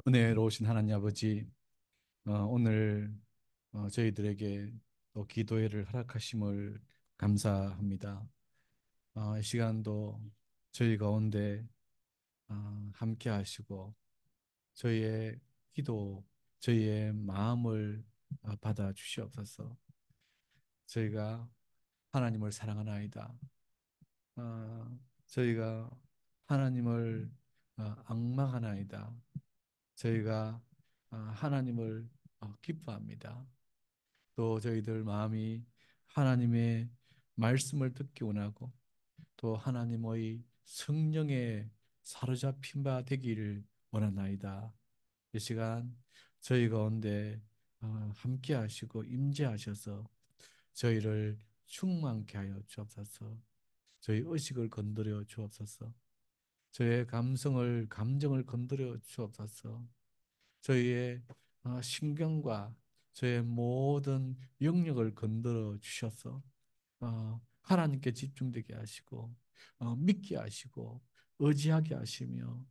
은혜로우신 하나님 아버지, 오늘 저희들에게 또 기도회를 허락하심을 감사합니다. 이 시간도 저희 가운데 함께 하시고 저희의 기도, 저희의 마음을 받아 주시옵소서. 저희가 하나님을 사랑하나이다. 저희가 하나님을 앙망하나이다. 저희가 하나님을 기뻐합니다. 또 저희들 마음이 하나님의 말씀을 듣기 원하고 또 하나님의 성령에 사로잡힌 바 되기를 원하나이다. 이 시간 저희 가운데 함께 하시고 임재하셔서 저희를 충만케 하여 주옵소서. 저희 의식을 건드려 주옵소서. 저의 감정을 건드려 주옵소서. 저희의 신경과 저의 모든 영역을 건드려 주셔서 하나님께 집중되게 하시고 믿게 하시고 의지하게 하시며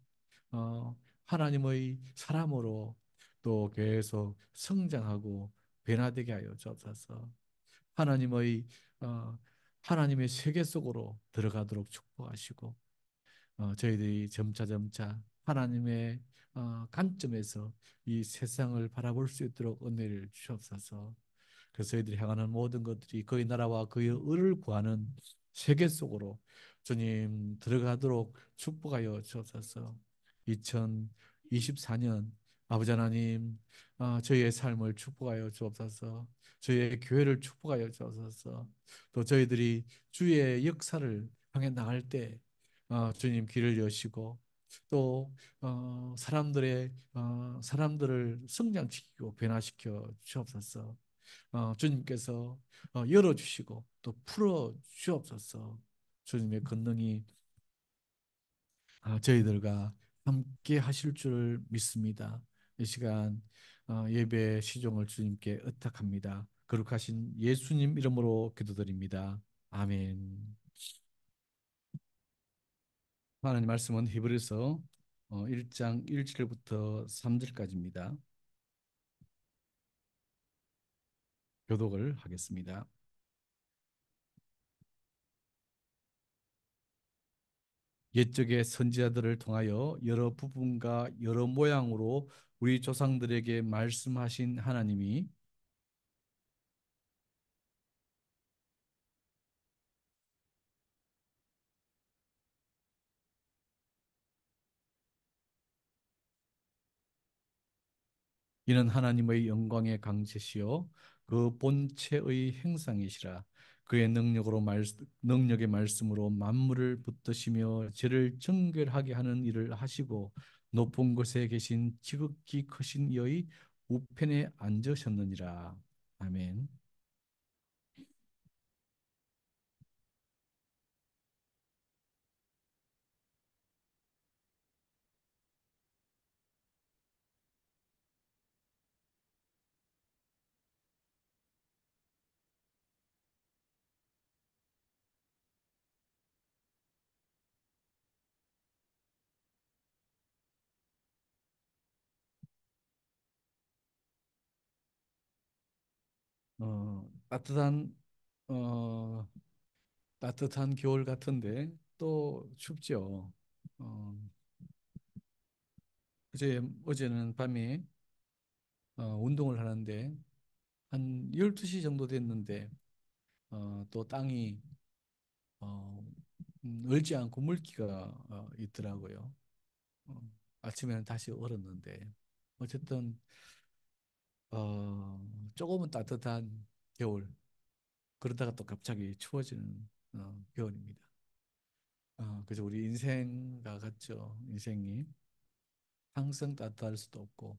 하나님의 사람으로 또 계속 성장하고 변화되게 하여 주옵소서. 하나님의 어, 하나님의 세계 속으로 들어가도록 축복하시고 저희들이 점차 하나님의 관점에서 이 세상을 바라볼 수 있도록 은혜를 주옵소서. 그래서 저희들이 향하는 모든 것들이 그의 나라와 그의 의를 구하는 세계 속으로 주님 들어가도록 축복하여 주옵소서. 2024년 아버지 하나님, 저희의 삶을 축복하여 주옵소서. 저희의 교회를 축복하여 주옵소서. 또 저희들이 주의 역사를 향해 나갈 때 주님 길을 여시고 또 사람들을 성장시키고 변화시켜 주옵소서. 주님께서 열어주시고 또 풀어 주옵소서. 주님의 권능이 저희들과 함께 하실 줄 믿습니다. 이 시간 예배 시종을 주님께 의탁합니다. 거룩하신 예수님 이름으로 기도드립니다. 아멘. 하나님 말씀은 히브리서 1장 1절부터 3절까지입니다. 교독을 하겠습니다. 옛적의 선지자들을 통하여 여러 부분과 여러 모양으로 우리 조상들에게 말씀하신 하나님이 이는 하나님의 영광의 강세시요 그 본체의 행상이시라. 그의 능력의 말씀으로 만물을 붙드시며 죄를 정결하게 하는 일을 하시고 높은 곳에 계신 지극히 크신 이의 우편에 앉으셨느니라. 아멘. 따뜻한 어, 따뜻한 겨울 같은데 또 춥죠. 어, 어제는 밤에 운동을 하는데 한 12시 정도 됐는데 또 땅이 어, 얼지 않고 물기가 있더라고요. 어, 아침에는 다시 얼었는데 어쨌든 조금은 따뜻한 겨울 그러다가 또 갑자기 추워지는 겨울입니다. 그래서 우리 인생과 같죠. 인생이 항상 따뜻할 수도 없고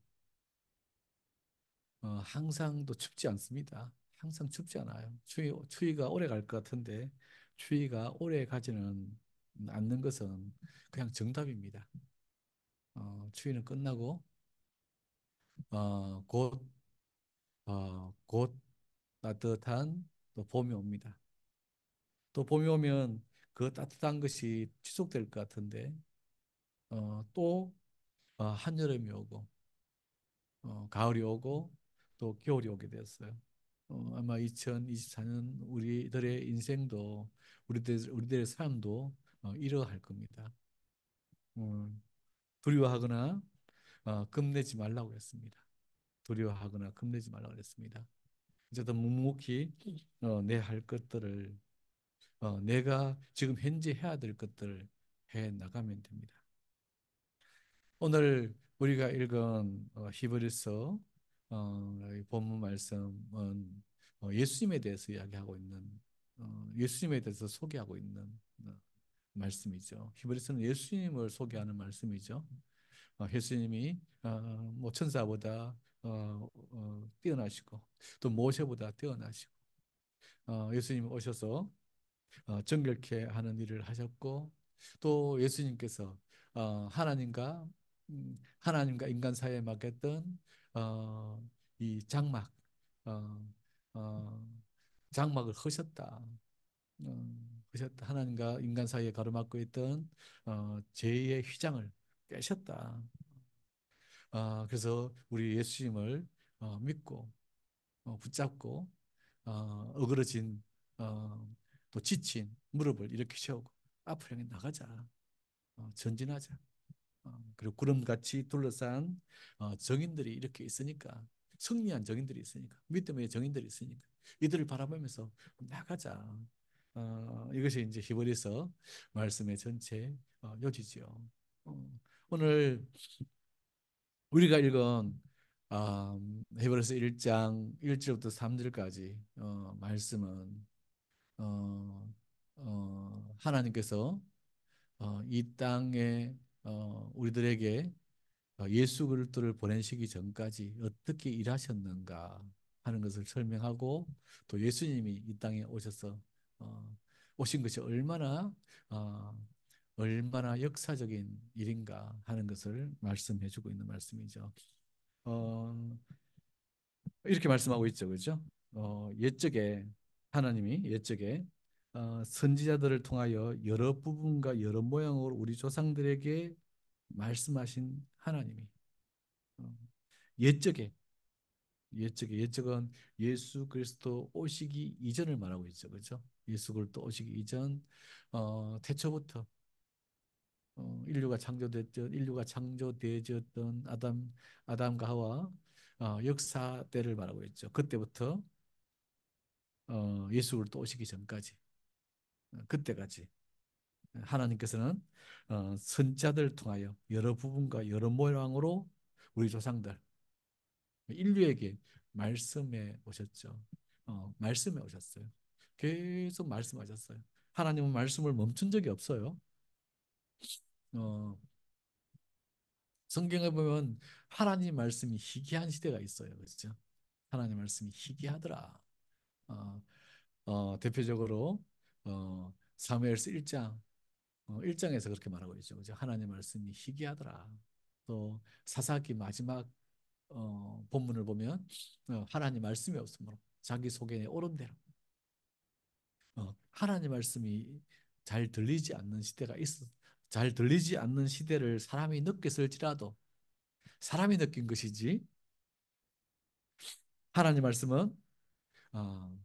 항상 또 춥지 않습니다. 항상 춥지 않아요. 추위가 오래 갈 것 같은데 추위가 오래 가지는 않는 것은 그냥 정답입니다. 추위는 끝나고 어, 곧, 곧 따뜻한 또 봄이 옵니다. 또 봄이 오면 그 따뜻한 것이 지속될 것 같은데 또 한여름이 오고 가을이 오고 또 겨울이 오게 되었어요. 아마 2024년 우리들의 인생도 우리들의 삶도 이러할 겁니다. 어, 두려워하거나 겁내지 말라고 했습니다. 두려워하거나 겁내지 말라고 했습니다. 이제 더 묵묵히 내 할 것들을 내가 지금 현재 해야 될 것들을 해 나가면 됩니다. 오늘 우리가 읽은 히브리서 이 본문 말씀은 예수님에 대해서 이야기하고 있는 예수님에 대해서 소개하고 있는 말씀이죠. 히브리서는 예수님을 소개하는 말씀이죠. 예수님이 뭐 천사보다 뛰어나시고 또 모세보다 뛰어나시고 예수님 오셔서 정결케 하는 일을 하셨고 또 예수님께서 하나님과 인간 사이에 맡겼던 이 장막 어, 어, 장막을 허셨다. 허셨다. 하나님과 인간 사이에 가로막고 있던 죄의 휘장을 깨셨다. 그래서 우리 예수님을 믿고 붙잡고 어그러진 또 지친 무릎을 이렇게 세우고 앞으로 향해 나가자. 전진하자. 그리고 구름같이 둘러싼 정인들이 이렇게 있으니까 승리한 정인들이 있으니까 믿음의 정인들이 있으니까 이들을 바라보면서 나가자. 이것이 이제 히브리서 말씀의 전체 요지지요. 오늘 우리가 읽은 히브리서 1장 1절부터 3절까지 말씀은 하나님께서 이 땅에 우리들에게 예수 그리스도를 보내시기 전까지 어떻게 일하셨는가 하는 것을 설명하고 또 예수님이 이 땅에 오셔서 오신 것이 어, 얼마나 역사적인 일인가 하는 것을 말씀해주고 있는 말씀이죠. 어, 이렇게 말씀하고 있죠, 그렇죠? 옛적에 하나님이 옛적에 선지자들을 통하여 여러 부분과 여러 모양으로 우리 조상들에게 말씀하신 하나님이 어, 옛적에 옛적은 예수 그리스도 오시기 이전을 말하고 있죠, 그렇죠? 예수 그리스도 오시기 이전 태초부터 인류가 창조되어졌던 아담과 하와 역사 때를 말하고 있죠. 그때부터 예수 그리스도 오시기 전까지 그때까지 하나님께서는 선자들 통하여 여러 부분과 여러 모양으로 우리 조상들 인류에게 말씀해 오셨죠. 말씀해 오셨어요. 계속 말씀하셨어요. 하나님은 말씀을 멈춘 적이 없어요. 어, 성경에 보면 하나님 말씀이 희귀한 시대가 있어요. 그렇죠? 하나님 말씀이 희귀하더라. 어, 대표적으로 사무엘서 1장 1장에서 그렇게 말하고 있죠. 그죠? 하나님 말씀이 희귀하더라. 또 사사기 마지막 본문을 보면 하나님 말씀이 없으므로 자기 소견에 옳은 대로 하나님 말씀이 잘 들리지 않는 시대가 있어. 잘 들리지 않는 시대를 사람이 느꼈을지라도 사람이 느낀 것이지 하나님 말씀은 어,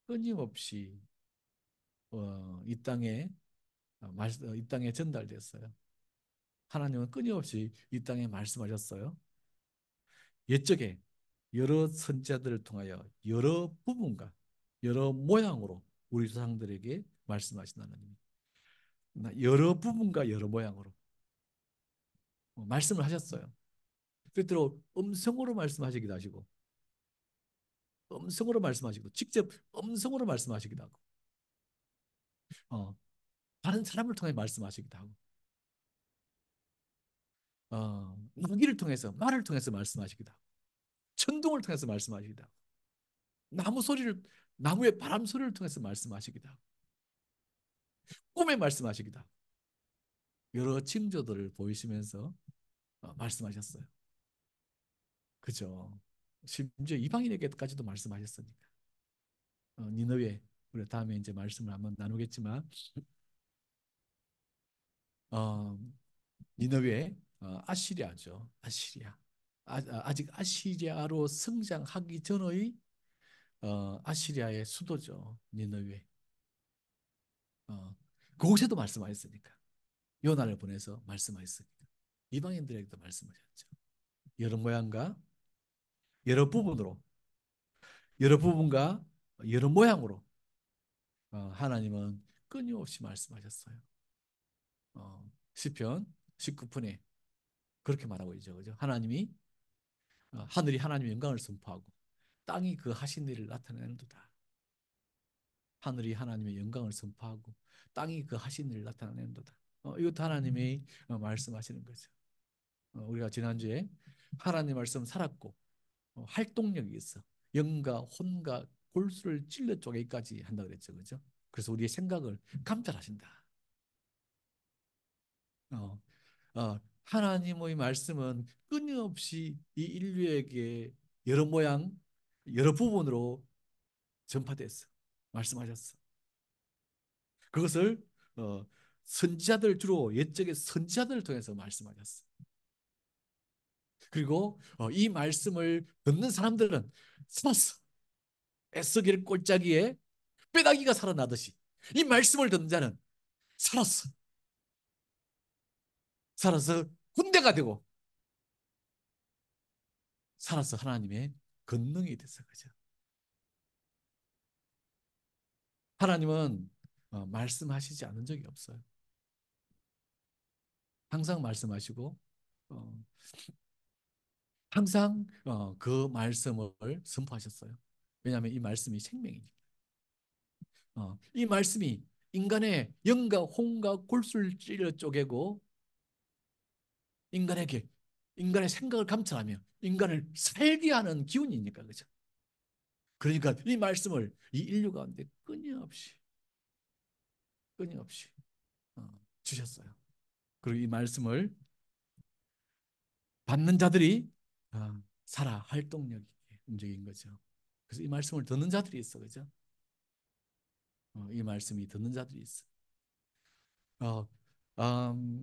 끊임없이 이 땅에 이 땅에 전달됐어요. 하나님은 끊임없이 이 땅에 말씀하셨어요. 옛적에 여러 선지자들을 통하여 여러 부분과 여러 모양으로 우리 조상들에게 말씀하신 하나님. 여러 부분과 여러 모양으로 말씀을 하셨어요. 때때로 음성으로 말씀하시기도 하시고 음성으로 말씀하시고 직접 음성으로 말씀하시기도 하고 어, 다른 사람을 통해 말씀하시기도 하고 나귀를 통해서 말을 통해서 말씀하시기도 하고 천둥을 통해서 말씀하시기도 하고 나무 소리를 나무의 바람 소리를 통해서 말씀하시기도 하고 꿈에 말씀하시기도 하고 여러 징조들을 보이시면서 말씀하셨어요. 그죠? 심지어 이방인에게까지도 말씀하셨으니까. 니느웨 우리 다음에 이제 말씀을 한번 나누겠지만 어, 니느웨 아시리아죠. 아시리아. 아직 아시리아로 성장하기 전의 아시리아의 수도죠. 니느웨. 어, 그곳에도 말씀하셨으니까. 요나를 보내서 말씀하셨으니까. 이방인들에게도 말씀하셨죠. 여러 모양과 여러 부분으로, 여러 부분과 여러 모양으로 하나님은 끊임없이 말씀하셨어요. 시편 19편에 그렇게 말하고 있죠. 그죠? 하나님이 하늘이 하나님의 영광을 선포하고 땅이 그 하신 일을 나타내는도다. 하늘이 하나님의 영광을 선포하고 땅이 그 하신 일을 나타내는도다. 이것도 하나님이 말씀하시는 거죠. 우리가 지난주에 하나님 말씀 살았고 활동력이 있어. 영과 혼과 골수를 찔러 쪼개기까지 한다 그랬죠. 그죠? 그래서 우리의 생각을 감찰하신다. 어, 하나님의 말씀은 끊임없이 이 인류에게 여러 모양, 여러 부분으로 전파됐어. 말씀하셨어. 그것을 어, 선지자들 주로 옛적의 선지자들을 통해서 말씀하셨어. 그리고 이 말씀을 듣는 사람들은 살았어. 애쓰기를 꼴짜기에 뼈다귀가 살아나듯이 이 말씀을 듣는 자는 살았어. 살아서 군대가 되고 살아서 하나님의 권능이 됐어. 그죠? 하나님은 말씀하시지 않은 적이 없어요. 항상 말씀하시고 어, 항상 그 말씀을 선포하셨어요. 왜냐하면 이 말씀이 생명이니까. 이 말씀이 인간의 영과 혼과 골수를 찔러 쪼개고 인간에게 인간의 생각을 감찰하며 인간을 살게 하는 기운이니까 그죠? 그러니까 이 말씀을 이 인류 가운데 끊임없이 주셨어요. 그리고 이 말씀을 받는 자들이 살아 활동력이 움직인 거죠. 그래서 이 말씀을 듣는 자들이 있어, 그죠? 이 말씀이 듣는 자들이 있어. 어,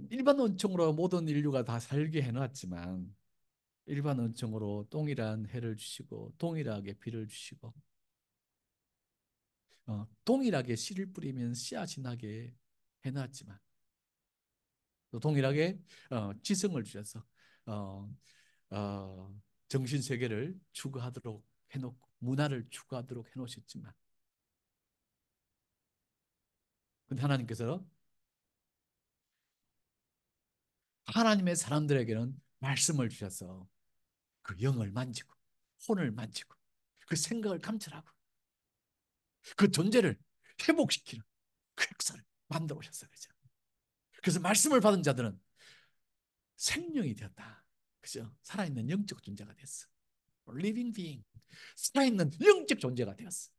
일반 원청으로 모든 인류가 다 살게 해놨지만 일반 원청으로 동일한 해를 주시고 동일하게 비를 주시고 동일하게 씨를 뿌리면 씨앗이 나게 해놨지만 또 동일하게 지성을 주셔서 어, 정신 세계를 추구하도록 해놓고 문화를 추구하도록 해놓으셨지만 근데 하나님께서 하나님의 사람들에게는 말씀을 주셔서 그 영을 만지고 혼을 만지고 그 생각을 감찰하고 그 존재를 회복시키는 그 역사를 만들어 오셨어요. 그죠? 그래서 말씀을 받은 자들은 생명이 되었다. 그죠? 살아있는 영적 존재가 됐어. living being. 살아있는 영적 존재가 되었어.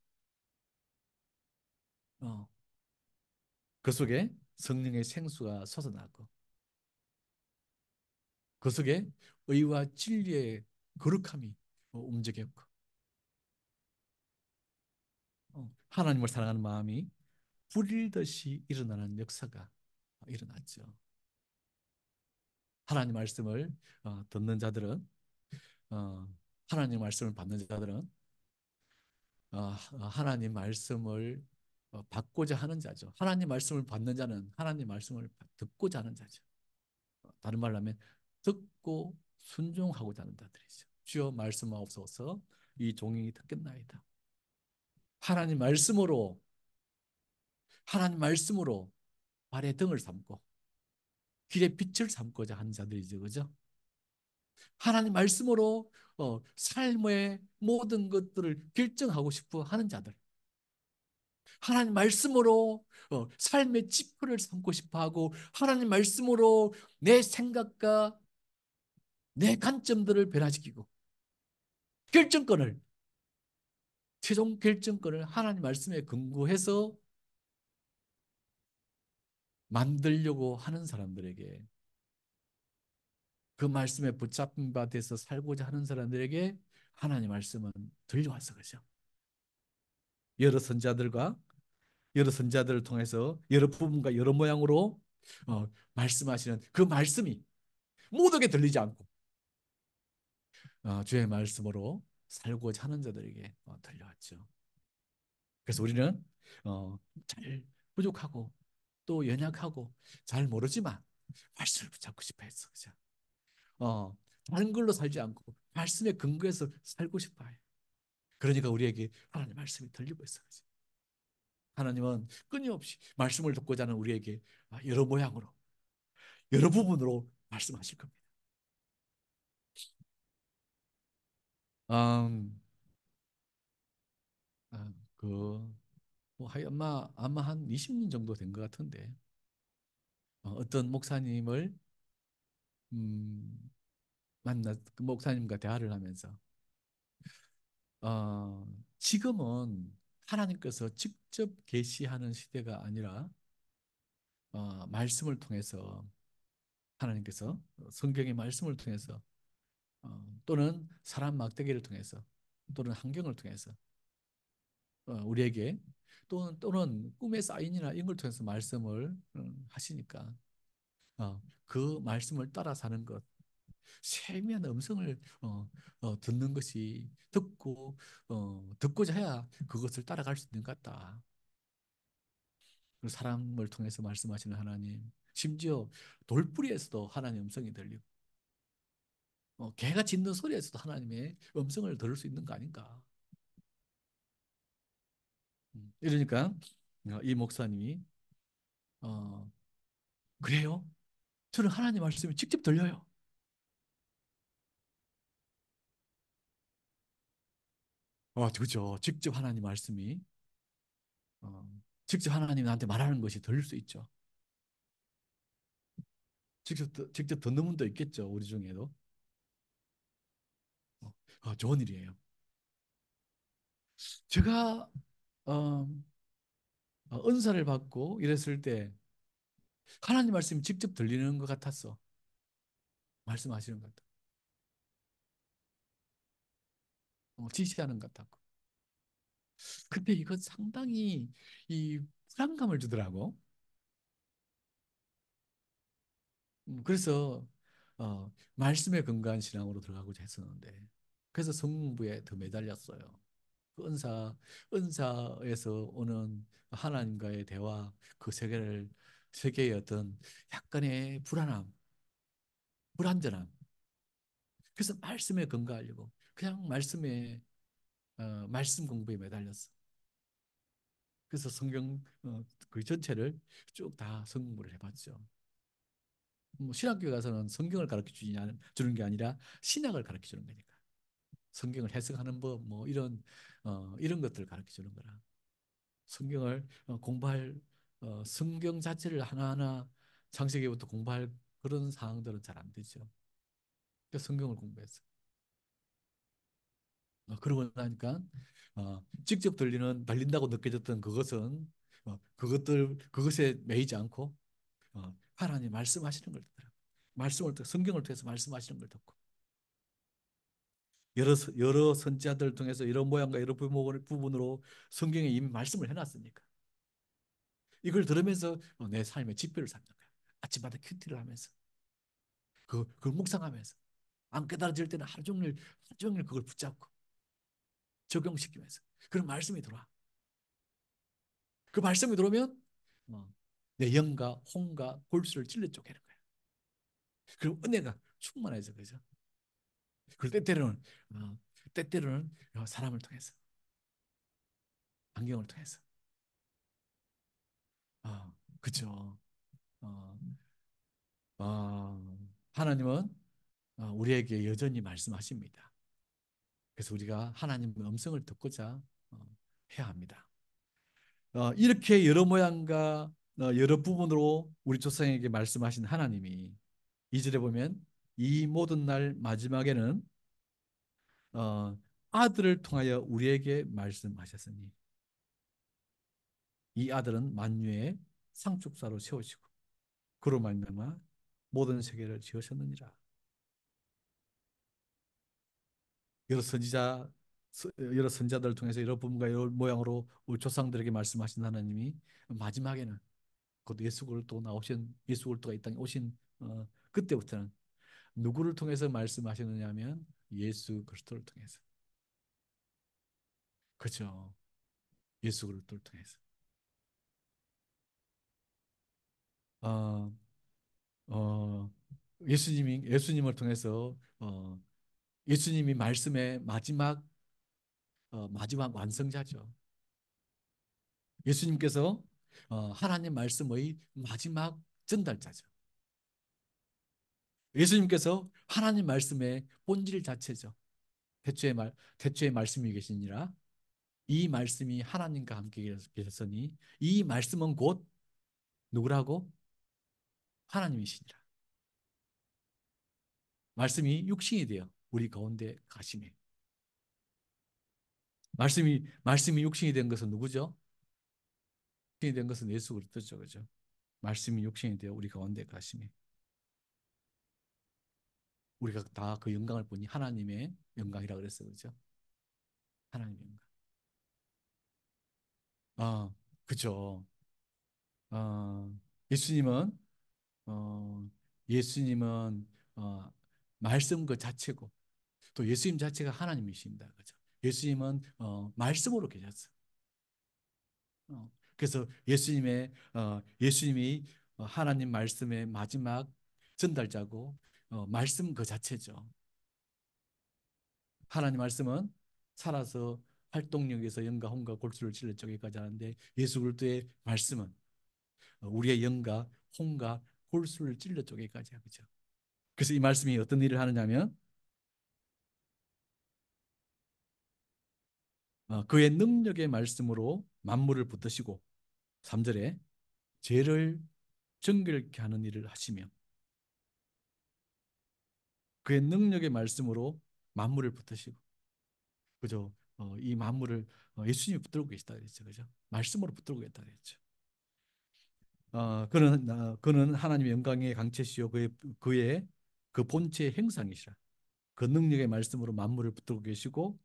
어, 그 속에 성령의 생수가 솟아나고 그 속에 의와 진리의 거룩함이 움직였고 하나님을 사랑하는 마음이 불일듯이 일어나는 역사가 일어났죠. 하나님 말씀을 듣는 자들은 어, 하나님 말씀을 받는 자들은 하나님 말씀을 받고자 하는 자죠. 하나님 말씀을 받는 자는 하나님 말씀을 듣고자 하는 자죠. 다른 말로 하면 듣고 순종하고자 하는 자들이죠. 주여 말씀하옵소서 이 종이 듣겠나이다. 하나님 말씀으로 하나님 말씀으로 발의 등을 삼고 길의 빛을 삼고자 하는 자들이죠. 그죠? 하나님 말씀으로 삶의 모든 것들을 결정하고 싶어 하는 자들. 하나님 말씀으로 삶의 지표를 삼고 싶어 하고 하나님 말씀으로 내 생각과 내 관점들을 변화시키고 결정권을 최종 결정권을 하나님 말씀에 근거해서 만들려고 하는 사람들에게 그 말씀에 붙잡힌 바 돼서 살고자 하는 사람들에게 하나님 말씀은 들려왔어. 그죠? 여러 선자들과 여러 선자들을 통해서 여러 부분과 여러 모양으로 말씀하시는 그 말씀이 모두에게 들리지 않고 주의 말씀으로 살고자 하는 자들에게 들려왔죠. 그래서 우리는 잘 부족하고 또 연약하고 잘 모르지만 말씀을 붙잡고 싶어 했어. 그죠? 다른 걸로 살지 않고 말씀에 근거해서 살고 싶어 해. 그러니까 우리에게 하나님 말씀이 들리고 있어. 그죠? 하나님은 끊임없이 말씀을 듣고자 하는 우리에게 여러 모양으로, 여러 부분으로 말씀하실 겁니다. 음, 그, 뭐, 아마 한 20년 정도 된 것 같은데, 어떤 목사님을, 음, 그 목사님과 대화를 하면서, 어, 지금은 하나님께서 직접 계시하는 시대가 아니라, 말씀을 통해서, 하나님께서 성경의 말씀을 통해서, 또는 사람 막대기를 통해서, 또는 환경을 통해서, 우리에게 또는 꿈의 사인이나 이런 걸 통해서 말씀을 하시니까 그 말씀을 따라 사는 것, 세미한 음성을 듣는 것이 듣고자 해야 그것을 따라갈 수 있는 것 같다. 그 사람을 통해서 말씀하시는 하나님, 심지어 돌뿌리에서도 하나님의 음성이 들리고 개가 짖는 소리에서도 하나님의 음성을 들을 수 있는 거 아닌가? 이러니까 이 목사님이 어, 그래요? 저는 하나님 말씀이 직접 들려요. 그죠. 어, 직접 하나님이 나한테 말하는 것이 들릴 수 있죠. 직접 듣는 분도 있겠죠. 우리 중에도. 어, 좋은 일이에요. 제가 어, 은사를 받고 이랬을 때 하나님 말씀이 직접 들리는 것 같았어. 말씀하시는 것 같아. 지시하는 것 같았고. 근데 이건 상당히 이 불안감을 주더라고. 그래서 말씀에 근거한 신앙으로 들어가고자 했었는데 그래서 성공부에 더 매달렸어요. 그 은사에서 오는 하나님과의 대화, 그 세계의 어떤 약간의 불안전함. 그래서 말씀에 근거하려고 그냥 말씀 공부에 매달렸어. 그래서 성경 그 전체를 쭉 다 성공부를 해봤죠. 뭐 신학교에 가서는 성경을 주는 게 아니라 신학을 가르쳐 주는 거니까. 성경을 해석하는 법, 뭐 이런 것들을 가르쳐 주는 거라. 성경을 공부할 성경 자체를 하나하나 창세기부터 공부할 그런 사항들은 잘 안 되죠. 그래서 성경을 공부했어. 그러고 나니까 직접 들린다고 느껴졌던 그것은 그것에 매이지 않고 하나님 말씀하시는 걸 듣더라. 성경을 통해서 말씀하시는 걸 듣고 여러 선지자들 통해서 이런 모양과 이런 부분으로 성경에 이미 말씀을 해놨으니까 이걸 들으면서 내 삶의 지표를 삼는 거야. 아침마다 큐티를 하면서 그걸 묵상하면서 안 깨달아질 때는 하루 종일 그걸 붙잡고 적용시키면서 그런 말씀이 들어와. 그 말씀이 들어오면 어, 내 영과 혼과 골수를 찔러 쪼개는 거야. 그리고 은혜가 충만해져 그죠? 그리고 때때로는 사람을 통해서 안경을 통해서 그죠? 어, 하나님은 우리에게 여전히 말씀하십니다. 그래서 우리가 하나님의 음성을 듣고자 해야 합니다. 이렇게 여러 모양과 여러 부분으로 우리 조상에게 말씀하신 하나님이 2절에 보면 이 모든 날 마지막에는 어, 아들을 통하여 우리에게 말씀하셨으니 이 아들은 만유의 상속자로 세우시고 그로 말미암아 모든 세계를 지으셨느니라. 여러 선지자 여러 선자들을 통해서 여러 부분과 여러 모양으로 우리 조상들에게 말씀하신 하나님이 마지막에는 곧 예수 그리스도가 이 땅에 오신 그때부터는 누구를 통해서 말씀하시느냐 하면 예수 그리스도를 통해서. 그죠. 예수 그리스도를 통해서. 어, 어, 예수님을 통해서 예수님이 말씀의 마지막 완성자죠. 예수님께서 하나님 말씀의 마지막 전달자죠. 예수님께서 하나님 말씀의 본질 자체죠. 태초에 말씀이 계시니라. 이 말씀이 하나님과 함께 계셨으니 이 말씀은 곧 누구라고? 하나님이시니라. 말씀이 육신이 되어 우리 가운데 가심에. 말씀이 육신이 된 것은 누구죠? 육신이 된 것은 예수 그리스도죠, 그죠? 말씀이 육신이 되어 우리 가운데 가심에. 우리가 다 그 영광을 보니 하나님의 영광이라 그랬어요, 그죠? 하나님의 영광. 아, 그죠. 아, 예수님은 어, 예수님은 말씀 그 자체고 또 예수님 자체가 하나님이십니다, 그죠? 예수님은 말씀으로 계셨어. 그래서 예수님이 하나님 말씀의 마지막 전달자고 말씀 그 자체죠. 하나님 말씀은 살아서 활동력에서 영과 혼과 골수를 찔러 쪼개까지 하는데 예수 그리스도의 말씀은 우리의 영과 혼과 골수를 찔러 쪼개까지 하죠. 그래서 이 말씀이 어떤 일을 하느냐면 그의 능력의 말씀으로 만물을 붙드시고 3절에 죄를 정결케 하는 일을 하시며 그의 능력의 말씀으로 만물을 붙드시고 그죠? 이 만물을 예수님이 붙들고 계시다 그랬죠, 그죠? 말씀으로 붙들고 계시다 그랬죠. 그는 하나님의 영광의 강체시요 그의 그 본체의 행상이시라. 그 능력의 말씀으로 만물을 붙들고 계시고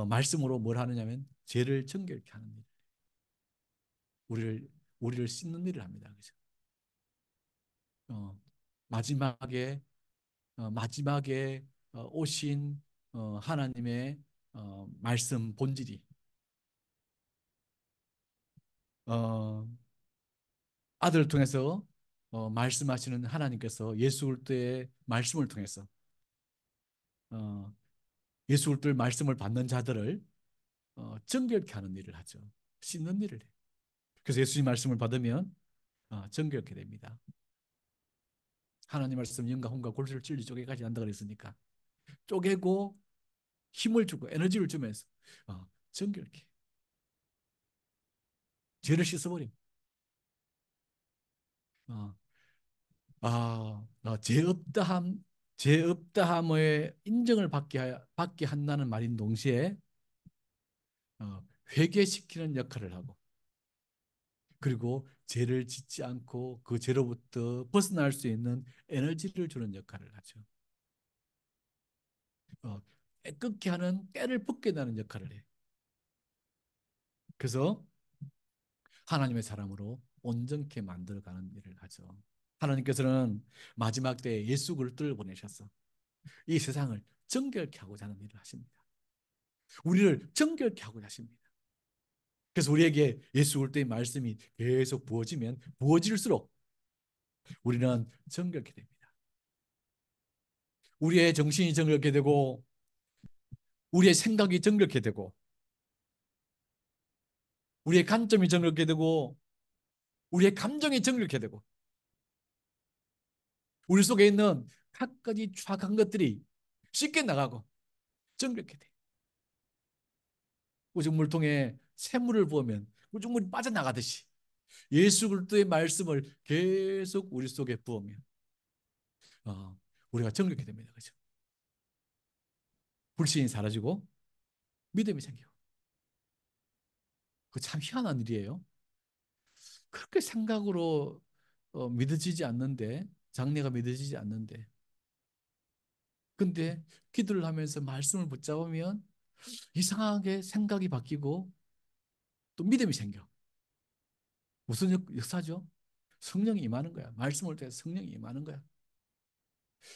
말씀으로 뭘 하느냐면 죄를 정결케 하는 일, 우리를 우리를 씻는 일을 합니다, 그죠? 어, 마지막에 마지막에 오신 하나님의 말씀 본질이 어, 아들을 통해서 말씀하시는 하나님께서 예수 그리스도의 말씀을 통해서 어, 예수 그리스도의 말씀을 받는 자들을 정결케 하는 일을 하죠. 씻는 일을 해요. 그래서 예수님 말씀을 받으면 정결케 됩니다. 하나님 말씀 영과 혼과 골수를 찔리 쪼개까지 한다 그랬으니까 쪼개고 힘을 주고 에너지를 주면서 정결케 죄를 씻어버림. 어, 죄 없다함의 인정을 받게 한다는 말인 동시에 어, 회개시키는 역할을 하고 그리고 죄를 짓지 않고 그 죄로부터 벗어날 수 있는 에너지를 주는 역할을 하죠. 깨끗게 하는 때를 벗겨나는 역할을 해. 그래서 하나님의 사람으로 온전케 만들어가는 일을 하죠. 하나님께서는 마지막 때에 예수 그리스도를 보내셔서 이 세상을 정결케 하고자 하는 일을 하십니다. 우리를 정결케 하고자 하십니다. 그래서 우리에게 예수 그리스도의 말씀이 계속 부어지면 부어질수록 우리는 정결케 됩니다. 우리의 정신이 정결케 되고 우리의 생각이 정결케 되고 우리의 관점이 정결케 되고 우리의 감정이 정결케 되고 우리 속에 있는 갖가지 추악한 것들이 쉽게 나가고 정결케 돼. 우중물통에 샘물을 부으면 우중물이 빠져나가듯이 예수 그리스도의 말씀을 계속 우리 속에 부으면 어, 우리가 정결케 됩니다. 그렇죠? 불신이 사라지고 믿음이 생기고 그 참 희한한 일이에요. 그렇게 생각으로 믿어지지 않는데 장래가 믿어지지 않는데 근데 기도를 하면서 말씀을 붙잡으면 이상하게 생각이 바뀌고 또 믿음이 생겨. 무슨 역사죠? 성령이 임하는 거야. 말씀을 통해서 성령이 임하는 거야.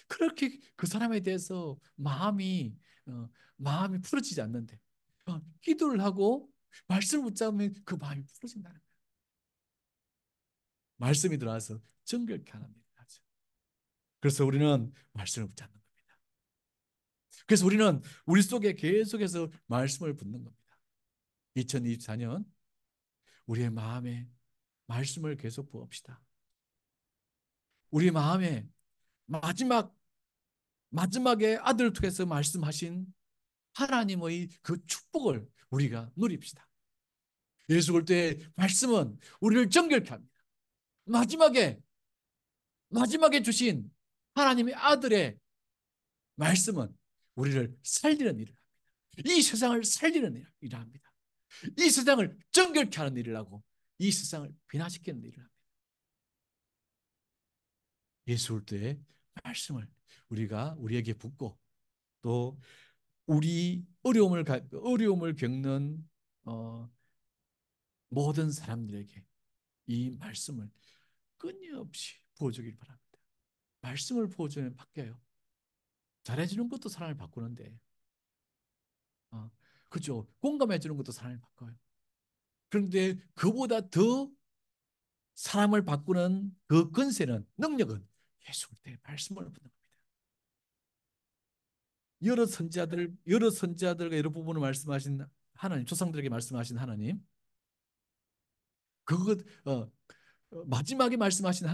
그렇게 그 사람에 대해서 마음이 풀어지지 않는데 기도를 하고 말씀을 붙잡으면 그 마음이 풀어진다는 거예요. 말씀이 들어와서 정결케 하는 일을 하죠. 그래서 우리는 말씀을 붙잡는 겁니다. 그래서 우리는 우리 속에 계속해서 말씀을 붙는 겁니다. 2024년 우리의 마음에 말씀을 계속 부읍시다. 우리 마음에 마지막에 아들을 통해서 말씀하신 하나님의 그 축복을 우리가 누립시다. 예수 그리스도의 말씀은 우리를 정결케 합니다. 마지막에 마지막에 주신 하나님의 아들의 말씀은 우리를 살리는 일을 합니다. 이 세상을 살리는 일을 합니다. 이 세상을 정결케 하는 일을 하고 이 세상을 변화시키는 일을 합니다. 예수 그리스도의 말씀을 우리가 우리에게 붙고 또 우리 어려움을 겪는 어, 모든 사람들에게 이 말씀을 끊임없이 부어주길 바랍니다. 말씀을 부어주면 바뀌어요. 잘해주는 것도 사람을 바꾸는데, 어, 그죠? 공감해주는 것도 사람을 바꿔요. 그런데 그보다 더 사람을 바꾸는 그 근세는 능력은 예수 그리스도의 말씀을 붙는 겁니다. 여러 선지자들과 여러 부분을 말씀하신 하나님, 조상들에게 말씀하신 하나님, 그것 마지막에 말씀하신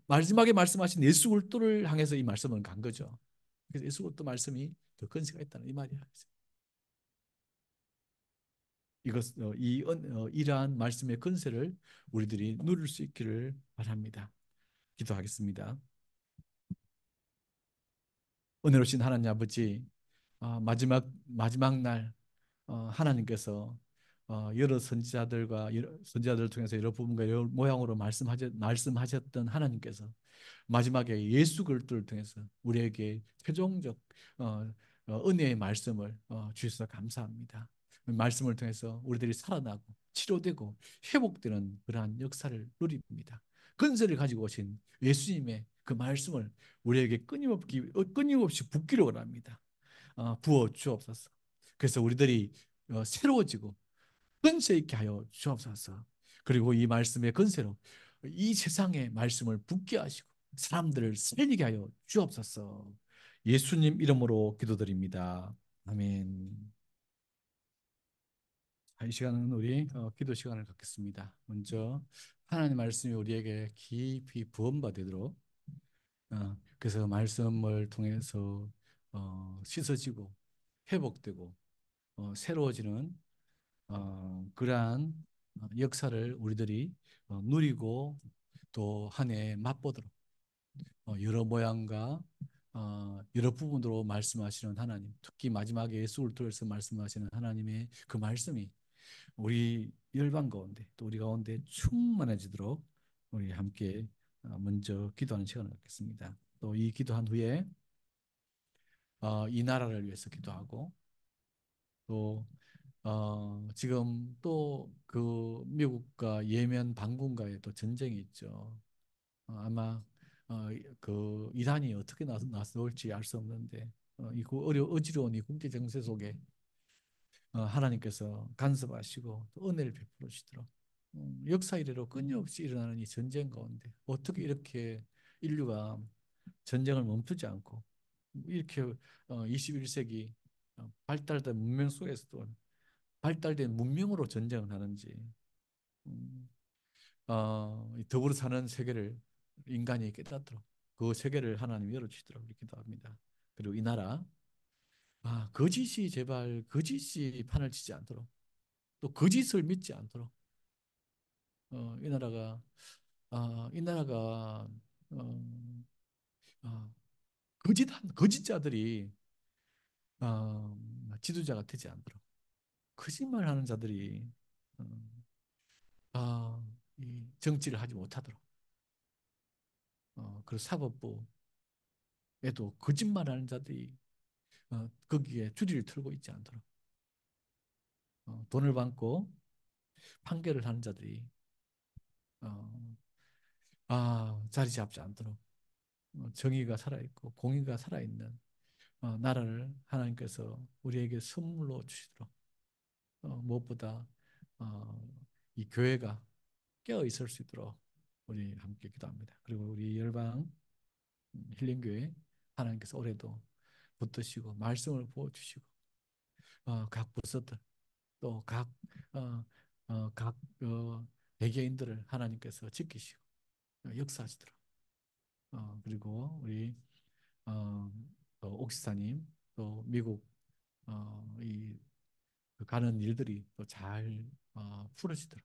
마지막에 말씀하신 예수 그리스도를 향해서 이 말씀은 간 거죠. 그래서 예수 그리스도 말씀이 더 근세가 있다는 이 말이야. 이러한 말씀의 근세를 우리들이 누릴 수 있기를 바랍니다. 기도하겠습니다. 은혜로우신 하나님 아버지, 마지막 날 하나님께서 여러 선지자들을 통해서 여러 부분과 여러 모양으로 말씀하셨던 하나님께서 마지막에 예수 그리스도를 통해서 우리에게 최종적 어, 은혜의 말씀을 주셔서 감사합니다. 말씀을 통해서 우리들이 살아나고 치료되고 회복되는 그러한 역사를 누립니다. 근세를 가지고 오신 예수님의 그 말씀을 우리에게 끊임없이 붓기를 원합니다. 부어 주옵소서. 그래서 우리들이 새로워지고 근세 있게 하여 주옵소서. 그리고 이 말씀의 근세로 이 세상의 말씀을 붙게 하시고 사람들을 살리게 하여 주옵소서. 예수님 이름으로 기도드립니다. 아멘. 이 시간은 우리 기도 시간을 갖겠습니다. 먼저 하나님 말씀이 우리에게 깊이 부음받도록 그래서 말씀을 통해서 씻어지고 회복되고 새로워지는 그러한 역사를 우리들이 누리고 또 한 해 맛보도록 여러 모양과 여러 부분으로 말씀하시는 하나님, 특히 마지막에 예수를 통해서 말씀하시는 하나님의 그 말씀이 우리 열방 가운데 또 우리 가운데 충만해지도록 우리 함께 먼저 기도하는 시간을 갖겠습니다. 또 이 기도한 후에 이 나라를 위해서 기도하고 또 지금 또 그 미국과 예멘 반군과의 또 전쟁이 있죠. 아마 그 이란이 어떻게 나설지 알 수 없는데 어지러운 이 국제 정세 속에 하나님께서 간섭하시고 또 은혜를 베풀어 주시도록 역사 이래로 끊임없이 일어나는 이 전쟁 가운데 어떻게 이렇게 인류가 전쟁을 멈추지 않고 이렇게 21세기 발달된 문명 속에서도 발달된 문명으로 전쟁을 하는지 음, 더불어 사는 세계를 인간이 깨닫도록 그 세계를 하나님 열어주시도록 이렇게 기도합니다. 그리고 이 나라 거짓이 판을 치지 않도록 또 거짓을 믿지 않도록 이 나라가 이 나라가 어, 어, 거짓자들이 지도자가 되지 않도록 거짓말하는 자들이 어, 이 정치를 하지 못하도록 그리고 사법부에도 거짓말하는 자들이 거기에 주리를 틀고 있지 않도록 돈을 받고 판결을 하는 자들이 어, 자리 잡지 않도록 정의가 살아있고 공의가 살아있는 나라를 하나님께서 우리에게 선물로 주시도록 무엇보다 어, 이 교회가 깨어 있을 수 있도록 우리 함께 기도합니다. 그리고 우리 열방 힐링교회 하나님께서 올해도 붙드시고 말씀을 부어주시고 각 부서들 또각 어, 각 개개인들을 하나님께서 지키시고 역사하시도록 그리고 우리 어, 또 옥시사님 또 미국 이 가는 일들이 또 잘 풀어지도록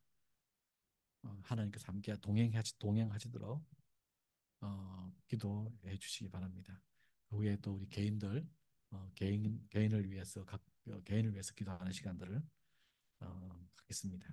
하나님께서 함께 동행하시도록 기도해 주시기 바랍니다. 그 후에 또 우리 개인들 개인을 위해서 각 개인을 위해서 기도하는 시간들을 갖겠습니다.